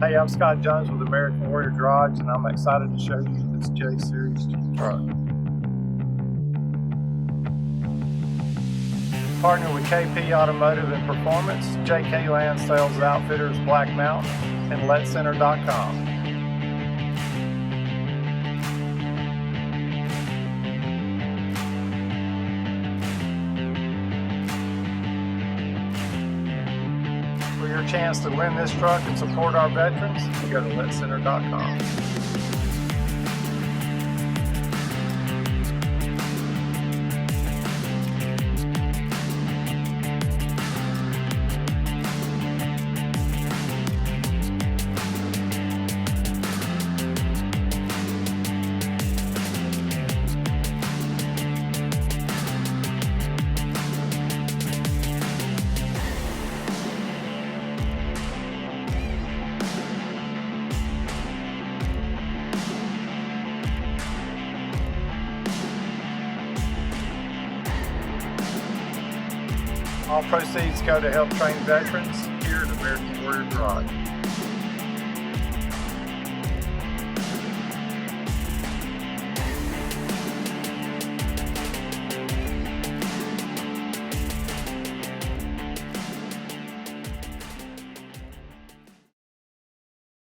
Hey, I'm Scott Jones with American Warrior Garage, and I'm excited to show you this J Series Jeep truck. Partner with KP Automotive and Performance, JK Land Sales Outfitters, Black Mountain, and LetCenter.com. For your chance to win this truck and support our veterans, go to LetCenter.com. All proceeds go to help train veterans here at American Warrior Garage.